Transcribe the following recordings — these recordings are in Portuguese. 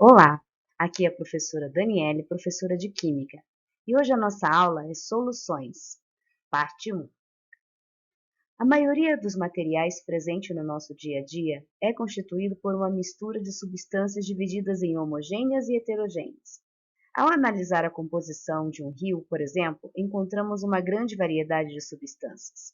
Olá, aqui é a professora Daniele, professora de Química, e hoje a nossa aula é Soluções, parte 1. A maioria dos materiais presentes no nosso dia a dia é constituído por uma mistura de substâncias divididas em homogêneas e heterogêneas. Ao analisar a composição de um rio, por exemplo, encontramos uma grande variedade de substâncias.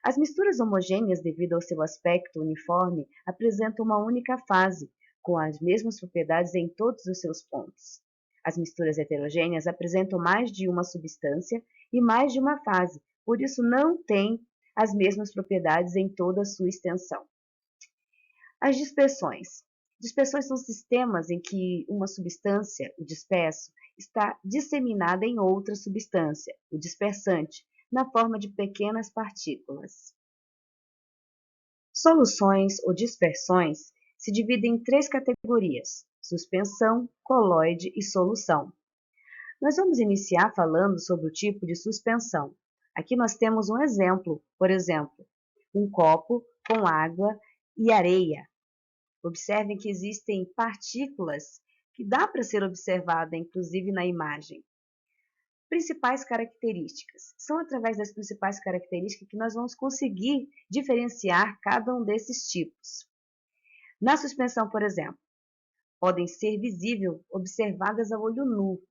As misturas homogêneas, devido ao seu aspecto uniforme, apresentam uma única fase, com as mesmas propriedades em todos os seus pontos. As misturas heterogêneas apresentam mais de uma substância e mais de uma fase, por isso não têm as mesmas propriedades em toda a sua extensão. As dispersões. Dispersões são sistemas em que uma substância, o disperso, está disseminada em outra substância, o dispersante, na forma de pequenas partículas. Soluções ou dispersões se dividem em 3 categorias: suspensão, coloide e solução. Nós vamos iniciar falando sobre o tipo de suspensão. Aqui nós temos um exemplo, por exemplo, um copo com água e areia. Observem que existem partículas que dá para ser observada, inclusive na imagem. Principais características. São através das principais características que nós vamos conseguir diferenciar cada um desses tipos. Na suspensão, por exemplo, podem ser visíveis observadas a olho nu.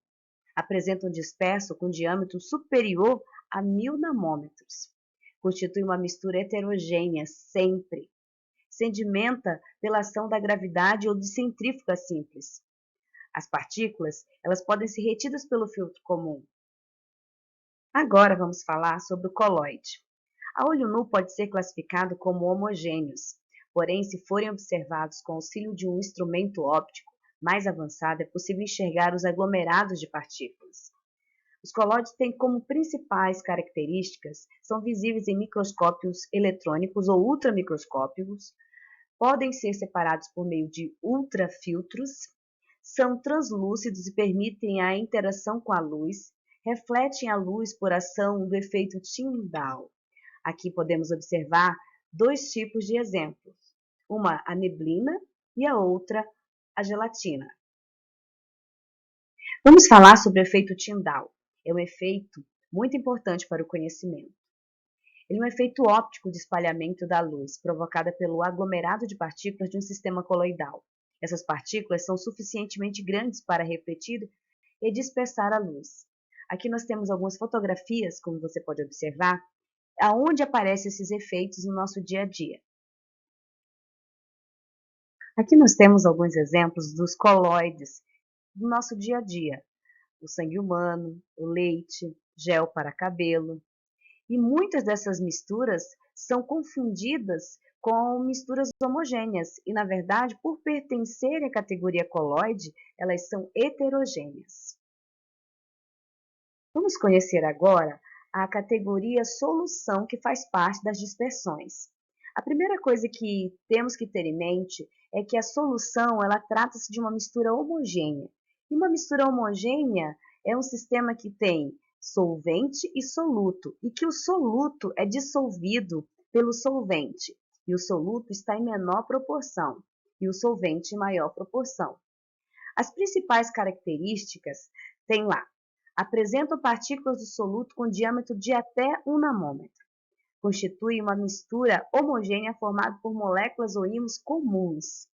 Apresentam disperso com diâmetro superior a 1000 nanômetros. Constitui uma mistura heterogênea sempre. Sedimenta pela ação da gravidade ou de centrífuga simples. As partículas, elas podem ser retidas pelo filtro comum. Agora vamos falar sobre o coloide. A olho nu pode ser classificado como homogêneos, porém, se forem observados com auxílio de um instrumento óptico mais avançado, é possível enxergar os aglomerados de partículas. Os colóides têm como principais características, são visíveis em microscópios eletrônicos ou ultramicroscópicos, podem ser separados por meio de ultrafiltros, são translúcidos e permitem a interação com a luz, refletem a luz por ação do efeito Tyndall. Aqui podemos observar 2 tipos de exemplos, uma a neblina e a outra a gelatina. Vamos falar sobre o efeito Tyndall. É um efeito muito importante para o conhecimento. Ele é um efeito óptico de espalhamento da luz, provocada pelo aglomerado de partículas de um sistema coloidal. Essas partículas são suficientemente grandes para refletir e dispersar a luz. Aqui nós temos algumas fotografias, como você pode observar, aonde aparecem esses efeitos no nosso dia a dia. Aqui nós temos alguns exemplos dos coloides do nosso dia a dia. O sangue humano, o leite, gel para cabelo. E muitas dessas misturas são confundidas com misturas homogêneas e, na verdade, por pertencerem à categoria coloide, elas são heterogêneas. Vamos conhecer agora a categoria solução, que faz parte das dispersões. A primeira coisa que temos que ter em mente é que a solução, ela trata-se de uma mistura homogênea. E uma mistura homogênea é um sistema que tem solvente e soluto, e que o soluto é dissolvido pelo solvente, e o soluto está em menor proporção, e o solvente em maior proporção. As principais características tem lá: apresentam partículas do soluto com diâmetro de até 1 nanômetro. Constitui uma mistura homogênea formada por moléculas ou íons comuns.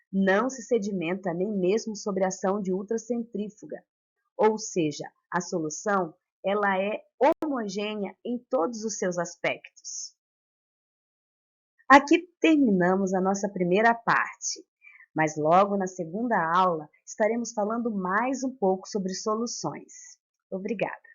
Não se sedimenta nem mesmo sob a ação de ultracentrífuga. Ou seja, a solução ela é homogênea em todos os seus aspectos. Aqui terminamos a nossa primeira parte, mas logo na segunda aula estaremos falando mais um pouco sobre soluções. Obrigada.